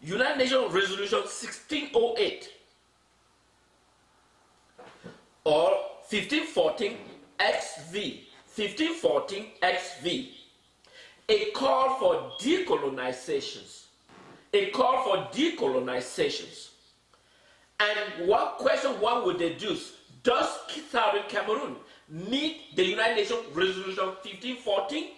United Nations Resolution 1608 or 1514 XV, 1514 XV, a call for decolonizations, a call for decolonizations. And what question one would deduce, does Southern Cameroon meet the United Nations Resolution 1514?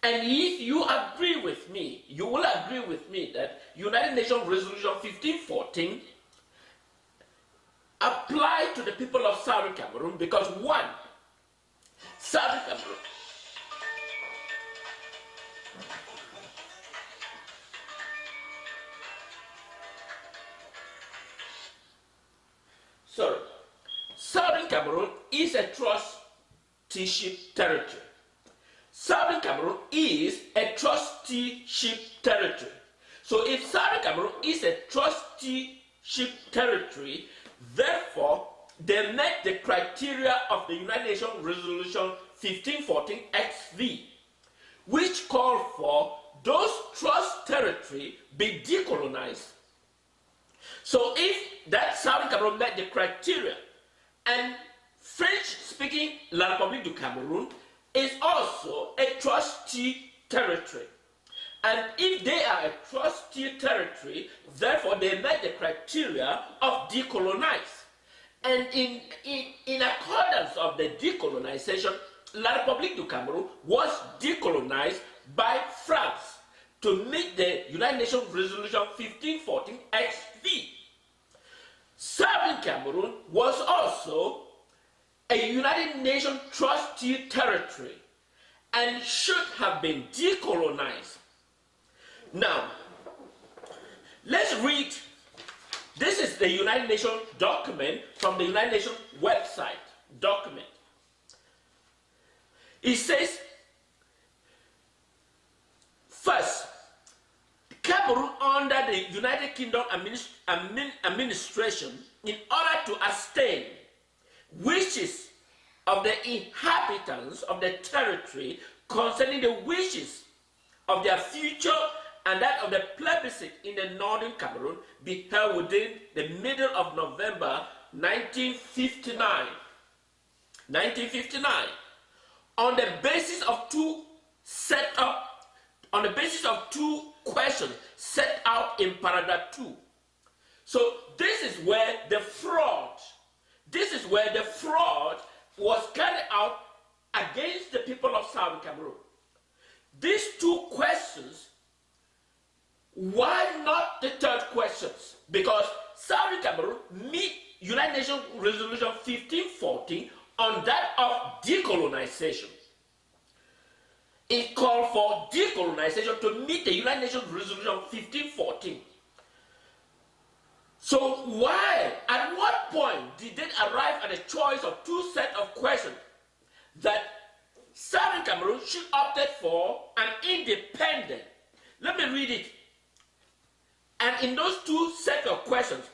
And if you agree with me, you will agree with me that United Nations Resolution 1514 apply to the people of Southern Cameroon because one, Southern Cameroon Southern Cameroon is a trusteeship territory. Southern Cameroon is a trusteeship territory. So if Southern Cameroon is a trusteeship territory, therefore they met the criteria of the United Nations Resolution 1514 XV, which called for those trust territory be decolonized. So if that Southern Cameroon met the criteria, and French-speaking La Republique du Cameroun is also a trustee territory. And if they are a trustee territory, therefore they met the criteria of decolonize. And in accordance of the decolonization, La Republique du Cameroun was decolonized by France to meet the United Nations Resolution 1514 XV. Southern Cameroon was also a United Nations trustee territory and should have been decolonized. Now, let's read. This is the United Nations document from the United Nations website document. It says, first, Cameroon under the United Kingdom administration, in order to abstain wishes of the inhabitants of the territory concerning the wishes of their future and that of the plebiscite in the northern Cameroon, be held within the middle of November 1959. 1959, on the basis of two questions set out in paragraph 2. So this is where the fraud was carried out against the people of Southern Cameroon. These two questions, why not the third questions? Because Southern Cameroon meet United Nations Resolution 1514 on that of decolonization. It called for decolonization to meet the United Nations Resolution 1514. So why, at what point did they arrive at a choice of two sets of questions that Southern Cameroon should opt for an independent? Let me read it. And in those two sets of questions,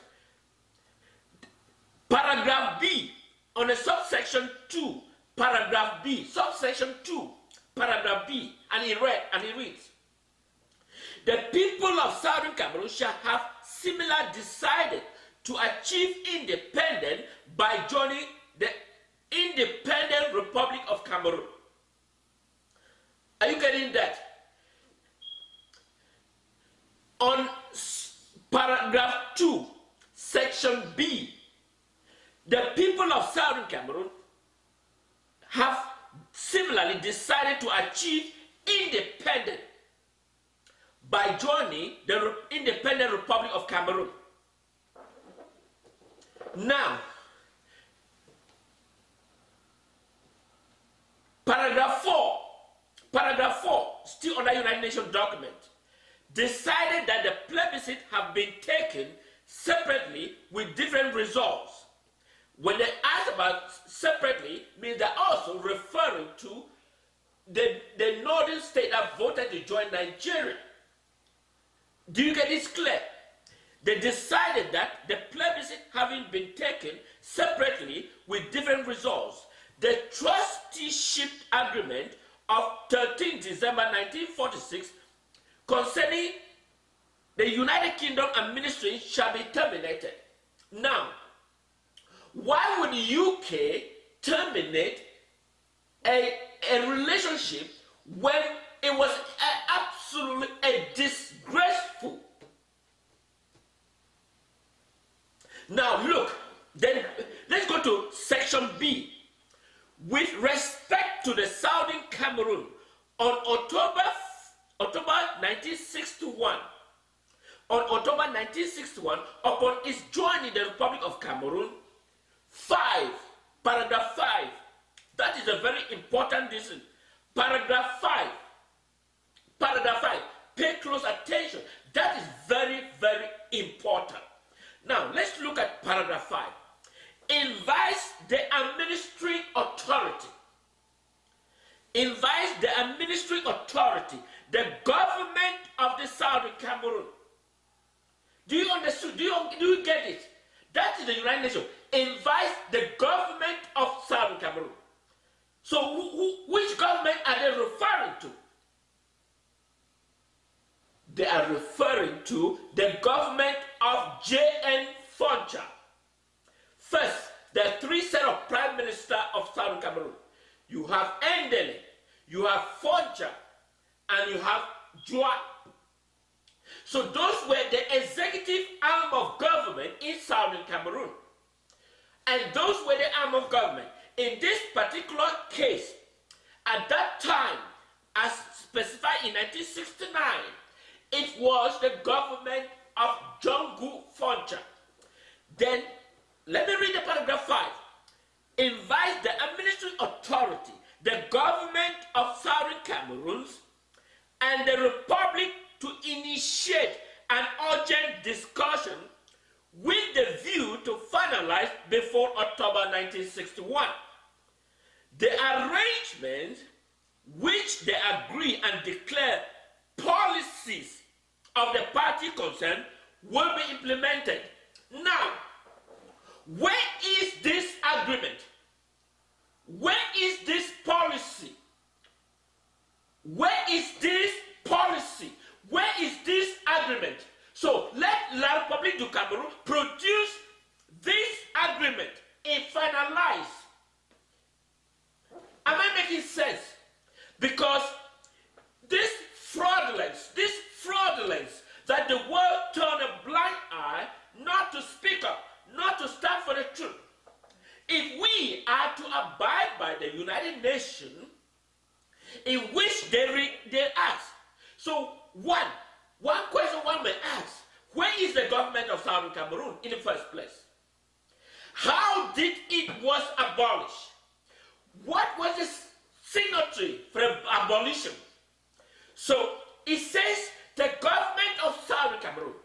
paragraph B, on the subsection 2, paragraph B, subsection 2, paragraph B, and it reads, the people of Southern Cameroon shall have similar decided to achieve independence by joining the independent Republic of Cameroon. Are you getting that? On paragraph 2, section B, the people of Southern Cameroon have similarly decided to achieve independence by joining the independent Republic of Cameroon. Now, paragraph 4, still under United Nations document, decided that the plebiscite have been taken separately with different results. When they ask about separately, means they're also referring to the northern state that voted to join Nigeria. Do you get this clear? They decided that the plebiscite having been taken separately with different results, the trusteeship agreement of 13 December 1946 concerning the United Kingdom administration shall be terminated. Now, why would the UK terminate a relationship when it was absolutely disgraceful? Now look, then let's go to section B. With respect to the Southern Cameroon, on October 1961, upon its joining the Republic of Cameroon, paragraph 5, that is a very important reason. Paragraph 5, pay close attention. That is very, very important. Now, let's look at paragraph 5. Invites the administering authority. Invites the administering authority, the government of the Southern Cameroon. Do you understand? Do you get it? That is the United Nations. Invites the government of Southern Cameroon. So, which government are they referring to? They are referring to the government of J.N. Foncha. First, there are three sets of prime minister of Southern Cameroon. You have Ndele, you have Foncha, and you have Joa. So those were the executive arm of government in Southern Cameroon. And those were the arm of government. In this particular case, at that time, as specified in 1969, it was the government of John Gu Foncha. Then, let me read the paragraph 5. Invites the administrative authority, the government of Southern Cameroon, and the Republic to initiate an urgent discussion with the view to finalize before October 1961. The arrangements which they agree and declare policies of the party concerned will be implemented. Now, where is this agreement? Where is this policy? Where is this policy? Where is this agreement? So let La Republique du Cameroun produce this agreement and finalize. Am I making sense? Because this fraudulence that the world turn a blind eye not to speak up, not to stand for the truth. If we are to abide by the United Nations in which they ask, so one question one may ask, where is the government of Southern Cameroon in the first place? How did it was abolished? What was the signatory for abolition? So it says the government of Southern Cameroon.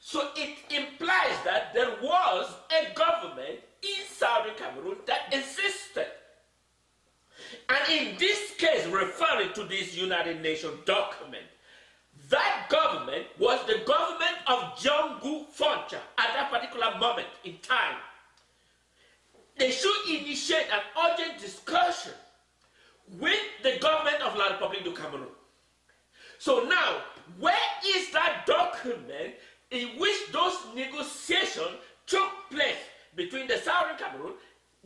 So it implies that there was a government in Southern Cameroon that existed. And in this case, referring to this United Nations document, that government was the government of John Gu Foncha at that particular moment in time. They should initiate an urgent discussion with the government of La Republique du Cameroun. So now, where is that document in which those negotiations took place between the Southern Cameroon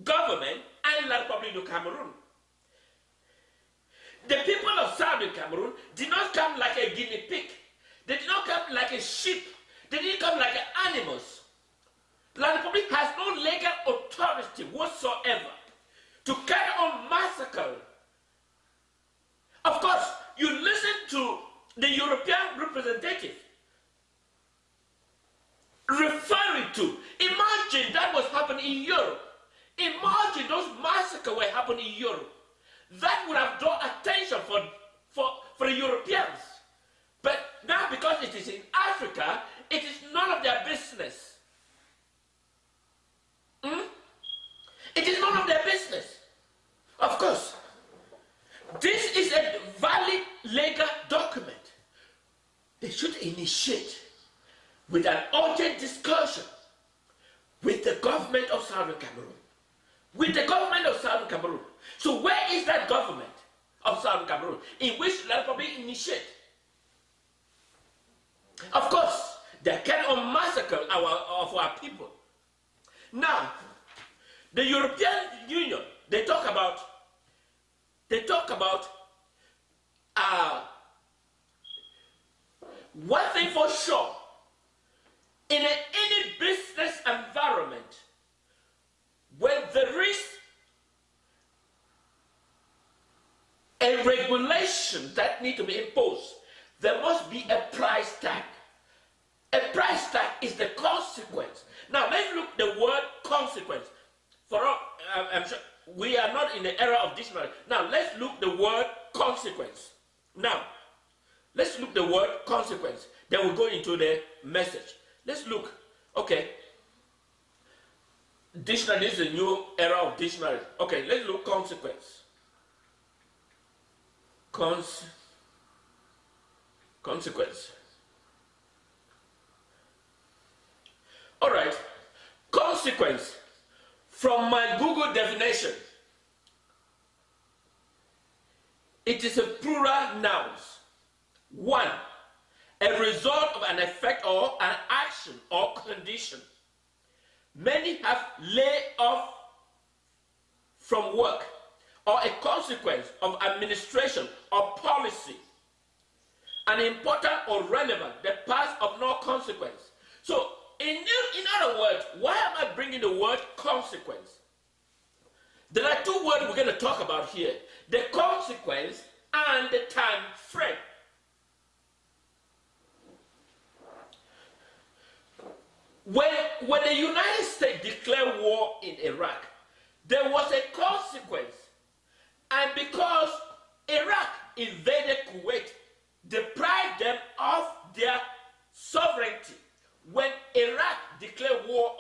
government and La Republique du Cameroun? The people of Southern Cameroon did not come like a guinea pig. They did not come like a sheep. They didn't come like animals. La Republique has no legal authority whatsoever to carry on massacre. Of course, you listen to the European representative referring to, imagine that was happening in Europe. Imagine those massacres were happening in Europe. That would have drawn attention for the Europeans. But now, because it is in Africa, it is none of their business. It is none of their business. Of course, this is a valid legal document. They should initiate with an urgent discussion with the government of Southern Cameroon. With the government of Southern Cameroon. So where is that government of Southern Cameroon in which La Republique initiate? Of course, They carry on massacring of our people. Now, the European Union, they talk about one thing for sure, in any business environment, when there is a regulation that needs to be imposed, there must be a price tag. A price tag is the consequence. Now let's look at the word consequence. I'm sure we are not in the era of dictionary. Now let's look at the word consequence. Now let's look at the word consequence. Then we'll go into the message. Let's look. Okay. Dictionary, this is a new era of dictionary. Okay, let's look consequence. Consequence. All right. Consequence. From my Google definition, it is a plural nouns. One, a result of an effect or an action or condition. Many have laid off from work, or a consequence of administration or policy. An important or relevant, the past of no consequence. So, in other words, why am I bringing the word consequence? There are two words we're going to talk about here. The consequence and the time frame. When the United States declared war in Iraq, there was a consequence. And because Iraq invaded Kuwait, deprived them of their sovereignty. When Iraq declared war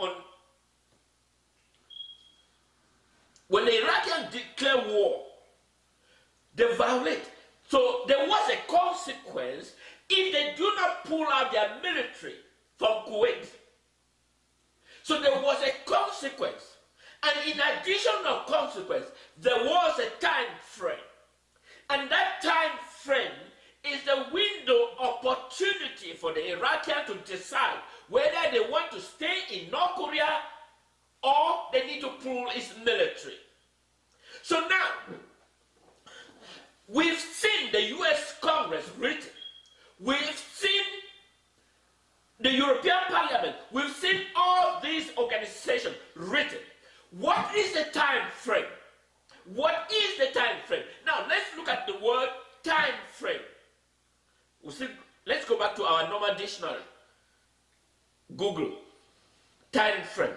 when the Iraqis declared war, they violate. So there was a consequence if they do not pull out their military from Kuwait. So there was a consequence. And in addition to consequence, there was a time frame. And that time frame is the window opportunity for the Iraqis to decide whether they want to stay in North Korea or they need to pull its military. So now, we've seen the US Congress written. We've seen the European Parliament. We've seen all these organizations written. What is the time frame? What is the time frame? Now, let's look at the word time frame. Let's go back to our normal dictionary. Google. Time frame.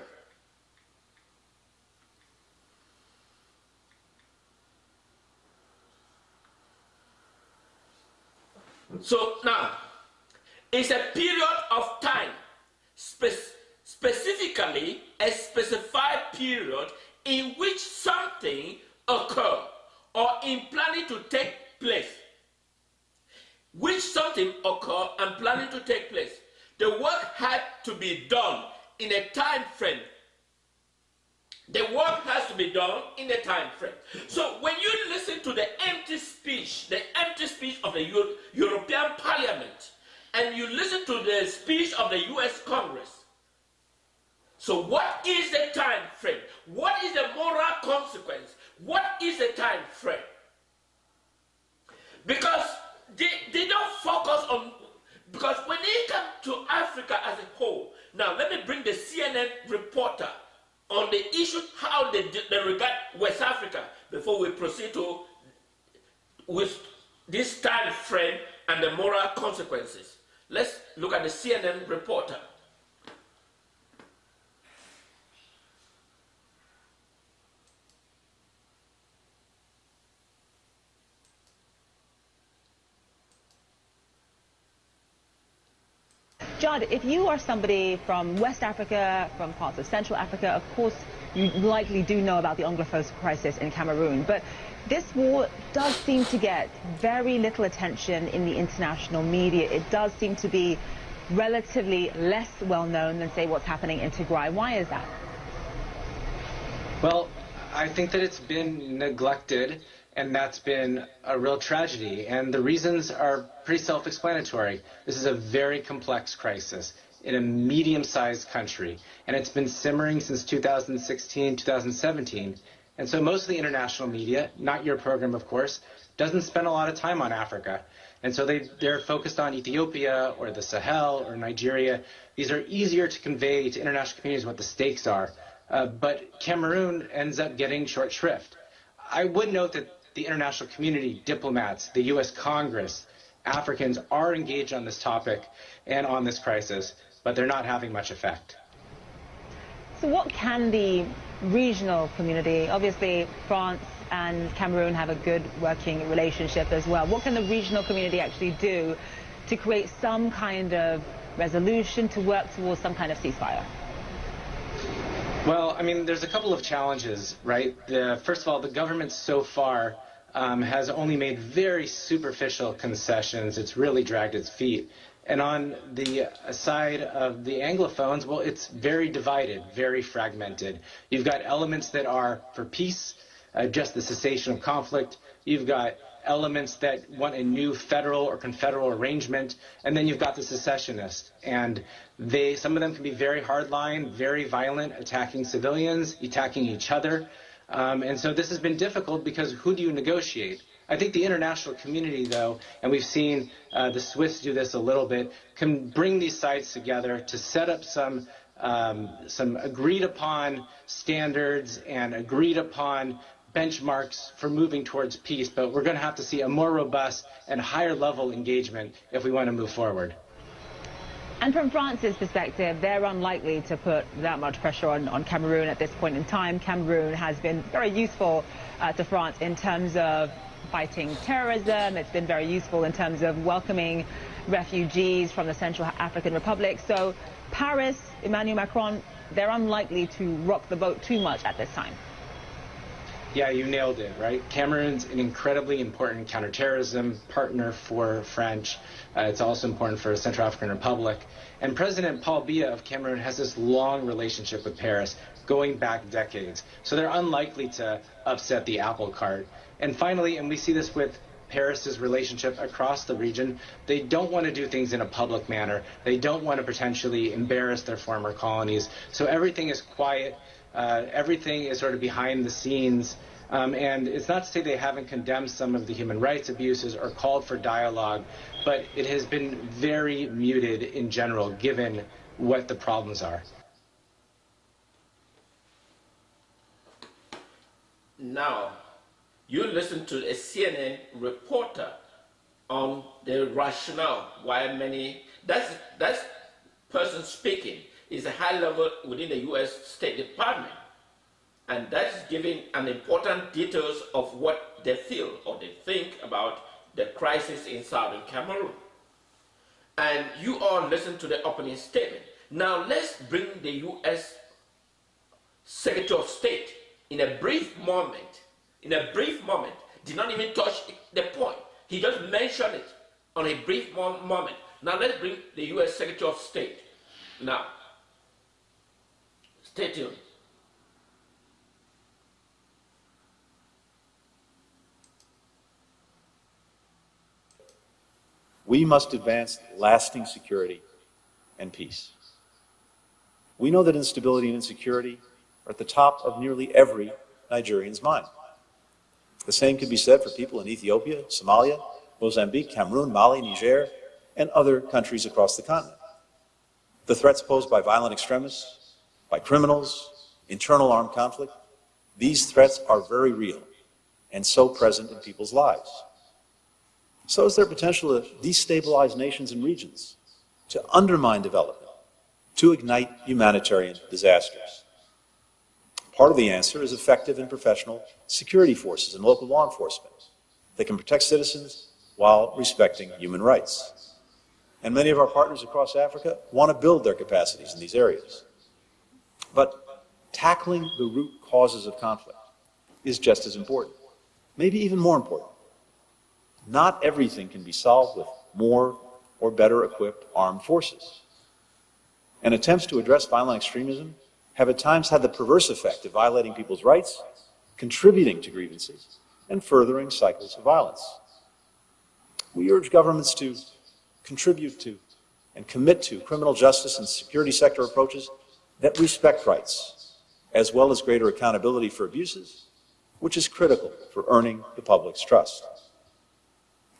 So now, it's a period of time, specifically a specified period in which something occurs or in planning to take place. Which something occurs and planning to take place. The work had to be done in a time frame. The work has to be done in a time frame. So when you listen to the empty speech of the European Parliament, and you listen to the speech of the US Congress, so what is the time frame? What is the moral consequence? What is the time frame? Because they don't focus on, because when they come to Africa as a whole, now let me bring the CNN reporter on the issue how they regard West Africa before we proceed to with this time frame and the moral consequences. Let's look at the CNN reporter. John, if you are somebody from West Africa, from parts of Central Africa, of course you likely do know about the Anglophone crisis in Cameroon, but this war does seem to get very little attention in the international media. It does seem to be relatively less well known than, say, what's happening in Tigray. Why is that? Well, I think that it's been neglected, and that's been a real tragedy. And the reasons are pretty self-explanatory. This is a very complex crisis. in a medium-sized country, and it's been simmering since 2016, 2017. And so most of the international media, not your program of course, doesn't spend a lot of time on Africa. And so they're focused on Ethiopia or the Sahel or Nigeria. These are easier to convey to international communities what the stakes are. But Cameroon ends up getting short shrift. I would note that the international community, diplomats, the U.S. Congress, Africans are engaged on this topic and on this crisis, but they're not having much effect. So what can the regional community, obviously France and Cameroon have a good working relationship as well, what can the regional community actually do to create some kind of resolution, to work towards some kind of ceasefire? Well, I mean, there's a couple of challenges, right? First of all, the government so far has only made very superficial concessions. It's really dragged its feet. And on the side of the Anglophones, well, it's very divided, very fragmented. You've got elements that are for peace, just the cessation of conflict. You've got elements that want a new federal or confederal arrangement, and then you've got the secessionists. And some of them can be very hardline, very violent, attacking civilians, attacking each other. And so this has been difficult because who do you negotiate? I think the international community, though, and we've seen the Swiss do this a little bit, can bring these sides together to set up some agreed upon standards and agreed upon benchmarks for moving towards peace. But we're going to have to see a more robust and higher level engagement if we want to move forward. And from France's perspective, they're unlikely to put that much pressure on Cameroon at this point in time. Cameroon has been very useful to France in terms of fighting terrorism. It's been very useful in terms of welcoming refugees from the Central African Republic. So Paris, Emmanuel Macron, they're unlikely to rock the boat too much at this time. Yeah, you nailed it, right? Cameroon's an incredibly important counterterrorism partner for French. It's also important for the Central African Republic. And President Paul Biya of Cameroon has this long relationship with Paris, going back decades. So they're unlikely to upset the apple cart. And finally, and we see this with Paris's relationship across the region, they don't want to do things in a public manner. They don't want to potentially embarrass their former colonies. So everything is quiet. Everything is sort of behind the scenes. And it's not to say they haven't condemned some of the human rights abuses or called for dialogue, but it has been very muted in general, given what the problems are. Now, you listen to a CNN reporter on the rationale why that person speaking is a high level within the U.S. State Department. And that is giving an important details of what they feel or they think about the crisis in Southern Cameroon. And you all listen to the opening statement. Now let's bring the U.S. Secretary of State in a brief moment, did not even touch the point. He just mentioned it on a brief moment. Now let's bring the U.S. Secretary of State. Now, stay tuned. We must advance lasting security and peace. We know that instability and insecurity are at the top of nearly every Nigerian's mind. The same can be said for people in Ethiopia, Somalia, Mozambique, Cameroon, Mali, Niger, and other countries across the continent. The threats posed by violent extremists, by criminals, internal armed conflict, these threats are very real and so present in people's lives. So is there potential to destabilize nations and regions, to undermine development, to ignite humanitarian disasters. Part of the answer is effective and professional security forces and local law enforcement that can protect citizens while respecting human rights. And many of our partners across Africa want to build their capacities in these areas. But tackling the root causes of conflict is just as important, maybe even more important. Not everything can be solved with more or better equipped armed forces. And attempts to address violent extremism have at times had the perverse effect of violating people's rights, contributing to grievances, and furthering cycles of violence. We urge governments to contribute to and commit to criminal justice and security sector approaches that respect rights, as well as greater accountability for abuses, which is critical for earning the public's trust.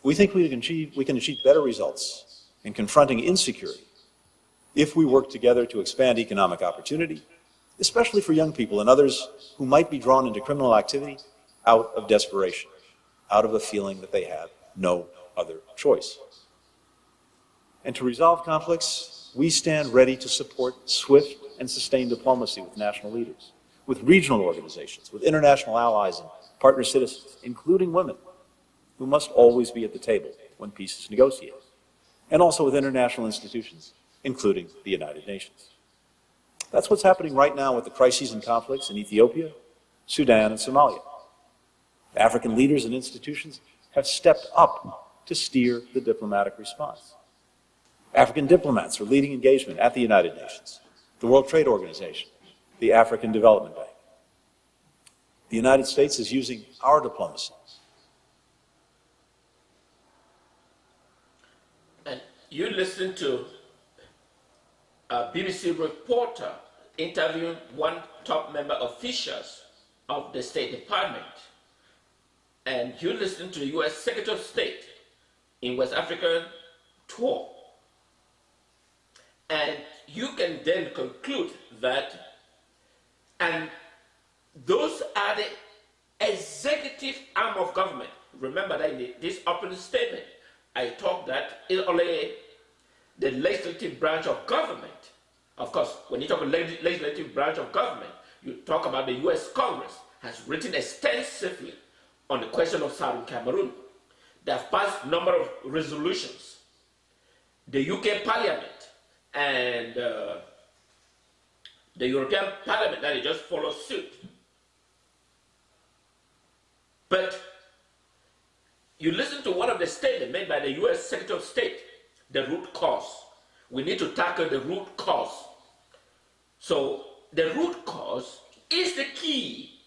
We think we can achieve better results in confronting insecurity if we work together to expand economic opportunity, especially for young people and others who might be drawn into criminal activity out of desperation, out of a feeling that they have no other choice. And to resolve conflicts, we stand ready to support swift and sustained diplomacy with national leaders, with regional organizations, with international allies and partner citizens, including women, who must always be at the table when peace is negotiated, and also with international institutions, including the United Nations. That's what's happening right now with the crises and conflicts in Ethiopia, Sudan, and Somalia. African leaders and institutions have stepped up to steer the diplomatic response. African diplomats are leading engagement at the United Nations, the World Trade Organization, the African Development Bank. The United States is using our diplomacy. And you listen to a BBC reporter interviewing one top member officials of the State Department. And you listen to the U.S. Secretary of State in West African tour. And you can then conclude that, and those are the executive arm of government. Remember that in this opening statement, I talked that it's only the legislative branch of government. Of course, when you talk about legislative branch of government, you talk about the U.S. Congress has written extensively on the question of Southern Cameroon. They have passed a number of resolutions. The UK Parliament and the European Parliament, that they just follow suit. But you listen to one of the statements made by the U.S. Secretary of State, the root cause. We need to tackle the root cause. So the root cause is the key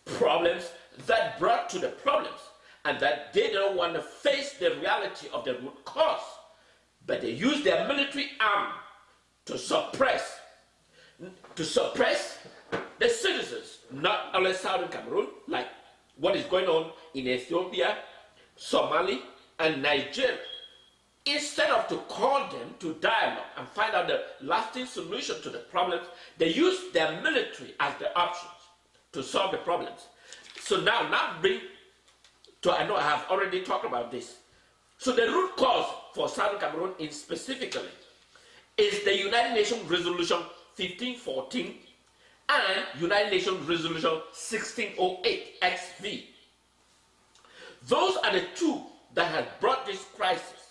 problems that brought to the problems, and that they don't want to face the reality of the root cause, but they use their military arm to suppress the citizens, not only Southern Cameroon, like what is going on in Ethiopia, Somalia, and Nigeria. Instead of to call them to dialogue and find out the lasting solution to the problems, they use their military as the options to solve the problems. So now bring to, I know I have already talked about this. So the root cause for Southern Cameroon in specifically is the United Nations Resolution 1514 and United Nations Resolution 1608 XV. Those are the two that have brought this crisis.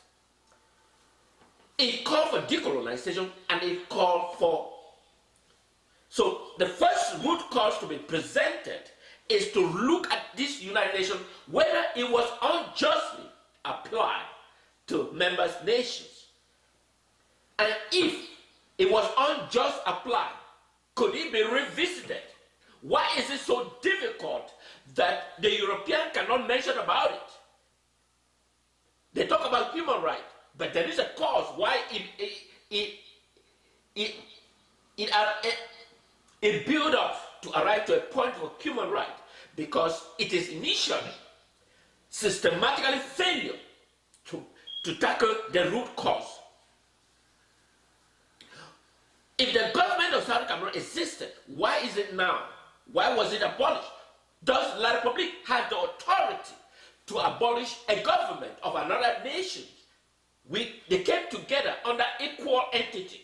It called for decolonization and it called for... So the first root cause to be presented is to look at this United Nations, whether it was unjustly applied to member nations. And if it was unjust applied, could it be revisited? Why is it so difficult that the European cannot mention about it? They talk about human rights, but there is a cause why it built up to arrive to a point of human rights, because it is initially systematically failure to tackle the root cause. If the government of Southern Cameroon existed, why is it now? Why was it abolished? Does La Republique have the authority to abolish a government of another nation? They came together under equal entity.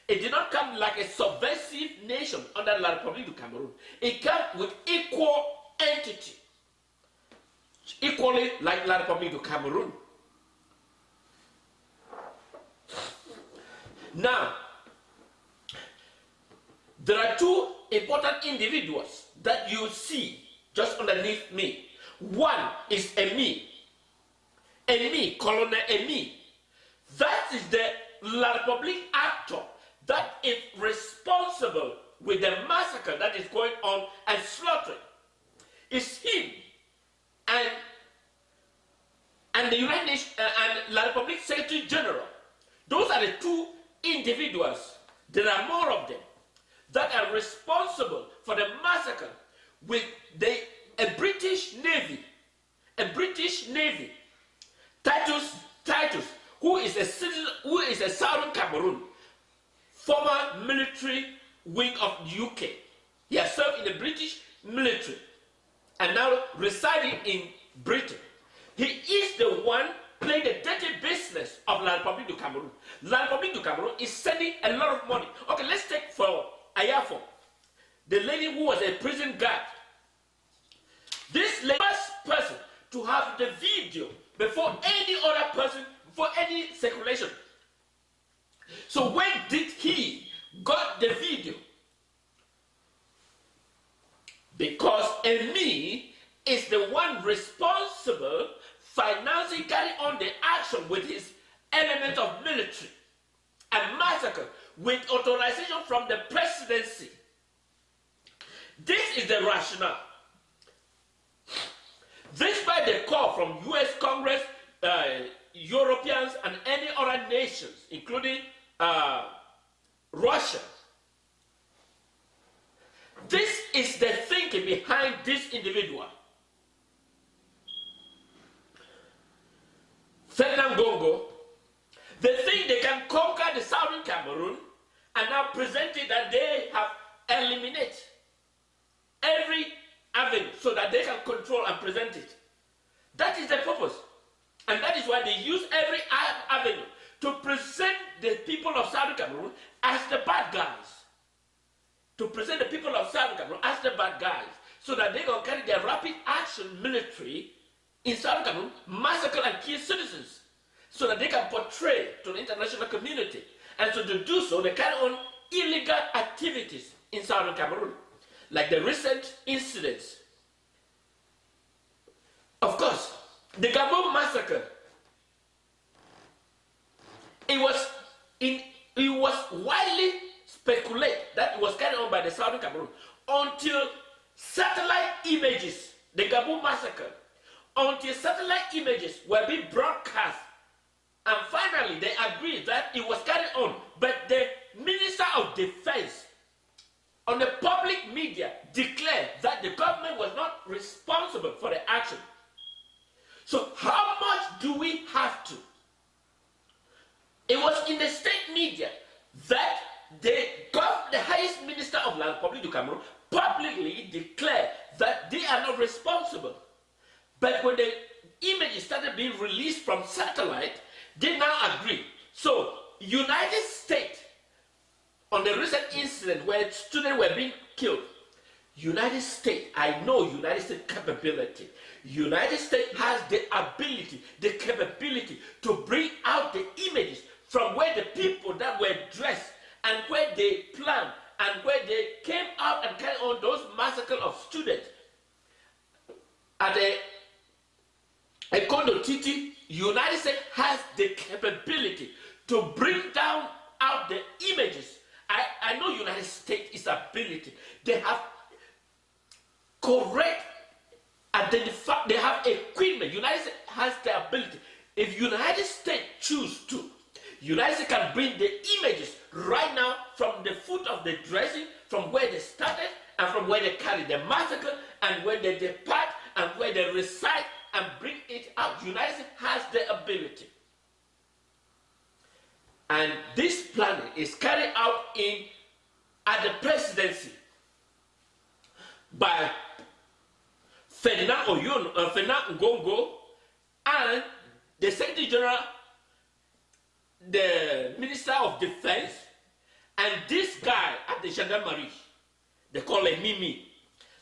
It did not come like a subversive nation under La Republique du Cameroun. It came with equal entity, equally like La Republique du Cameroun. Now, there are two important individuals that you see just underneath me. One is Emi, Colonel Emi. That is the La Republique actor that is responsible with the massacre that is going on and slaughtering. It's him and the United Nations and La Republique Secretary General Those are the two individuals, there are more of them, that are responsible for the massacre with a British Navy, Titus, who is a Southern Cameroon, former military wing of the UK. He has served in the British military and now residing in Britain. He is the one playing the dirty business of La Republique du Cameroun. La Republique du Cameroun is sending a lot of money. Okay, let's take for Ayafo, the lady who was a prison guard. This lady, first person to have the video before any other person, before any circulation. So when did he got the video? Because Emi is the one responsible financing, carry on the action with his element of military and massacre with authorization from the presidency. This is the rationale. Despite the call from US Congress, Europeans, and any other nations, including Russia, this is the thinking behind this individual. Ferdinand Gongo, they think they can conquer the Southern Cameroon and now present it that they have eliminated every avenue so that they can control and present it. That is the purpose. And that is why they use every avenue to present the people of Southern Cameroon as the bad guys. To present the people of Southern Cameroon as the bad guys so that they can carry their rapid action military in Southern Cameroon, massacre and kill citizens, so that they can portray to the international community. And so to do so, they carry on illegal activities in Southern Cameroon, like the recent incidents. Of course, the Gabon massacre, it was widely speculated that it was carried on by the Southern Cameroon until satellite images, the Gabon massacre, until satellite images were being broadcast. And finally, they agreed that it was carried on. But the Minister of Defense on the public media declared that the government was not responsible for the action. So how much do we have to? It was in the state media that the highest minister of La Republique du Cameroon publicly declared that they are not responsible. But when the images started being released from satellite, they now agree. So, United States, on the recent incident where students were being killed, United States, I know United States capability. United States has the ability, the capability to bring out the images from where the people that were dressed and where they planned and where they came out and carried on those massacre of students. At a Kondo Titi, United States has the capability to bring down out the images. I know United States is ability. They have correct identify. They have equipment. United States has the ability. If United States choose to, United States can bring the images right now from the foot of the dressing, from where they started and from where they carry the massacre and where they depart and where they reside and bring it out. United States has the ability. And this planning is carried out at the presidency by Ferdinand Ngongo and the Secretary General, the Minister of Defense, and this guy at the gendarmerie, they call him Mimi.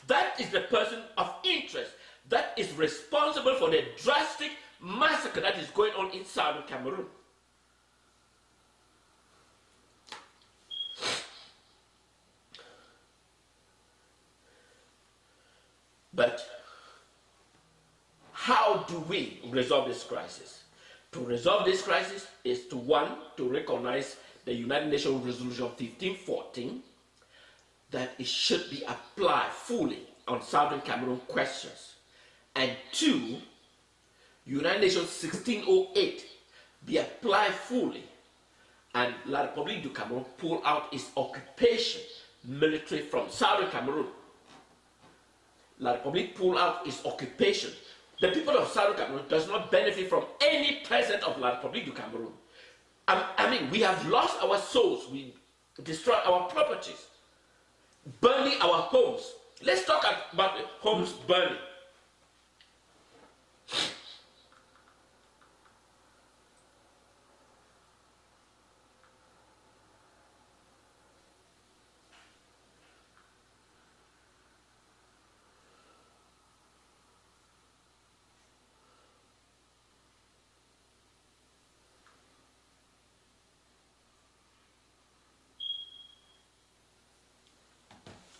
That is the person of interest that is responsible for the drastic massacre that is going on in Southern Cameroon. But how do we resolve this crisis? To resolve this crisis is to, one, to recognize the United Nations Resolution 1514, that it should be applied fully on Southern Cameroon questions. And two, United Nations 1608 be applied fully and La Republique du Cameroon pulled out its occupation military from Southern Cameroon. La Republique pulled out its occupation. The people of Southern Cameroon does not benefit from any present of La Republique du Cameroon. I mean, we have lost our souls. We destroyed our properties, burning our homes. Let's talk about the homes burning.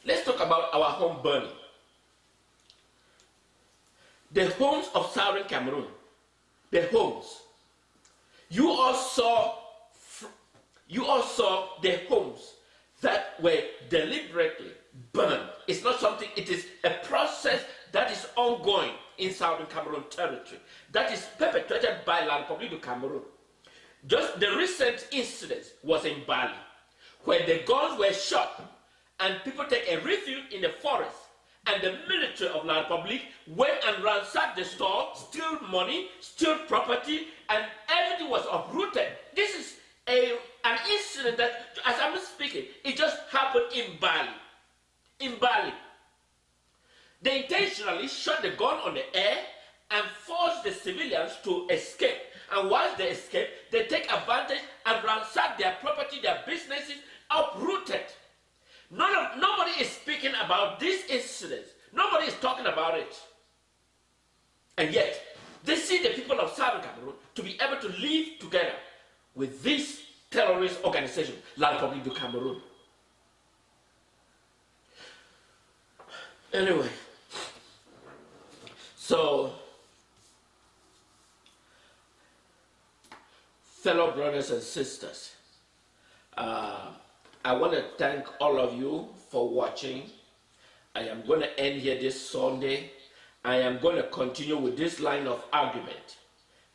Let's talk about our home burning. The homes of Southern Cameroon, the homes. You all saw the homes that were deliberately burned. It's not something, it is a process that is ongoing in Southern Cameroon territory, that is perpetrated by La Republique du Cameroon. Just the recent incident was in Bali, where the guns were shot and people take a refuge in the forest, and the military of La Republique went and ransacked the store, steal money, steal property, and everything was uprooted. This is an incident that, as I'm speaking, it just happened in Bali. In Bali. They intentionally shot the gun on the air and forced the civilians to escape. And once they escape, they take advantage and ransack their property, their businesses, uprooted. Nobody is speaking about this incident. Nobody is talking about it. And yet, they see the people of Southern Cameroon to be able to live together with this terrorist organization, La Republique du Cameroon. Anyway, so, fellow brothers and sisters, I want to thank all of you for watching. I am going to end here this Sunday. I am going to continue with this line of argument.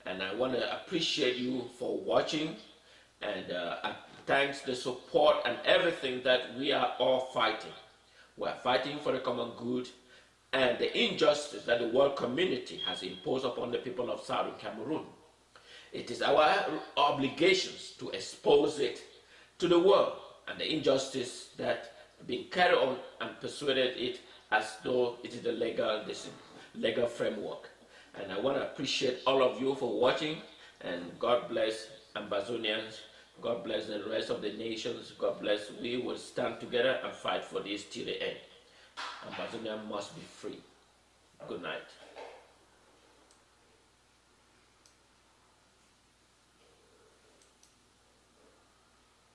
And I want to appreciate you for watching. And thanks the support and everything that we are all fighting. We are fighting for the common good and the injustice that the world community has imposed upon the people of Southern Cameroon. It is our obligations to expose it to the world, and the injustice that being carried on and persuaded it as though it is the legal framework. And I want to appreciate all of you for watching, and God bless Ambazonians, God bless the rest of the nations, God bless. We will stand together and fight for this till the end. Ambazonia must be free.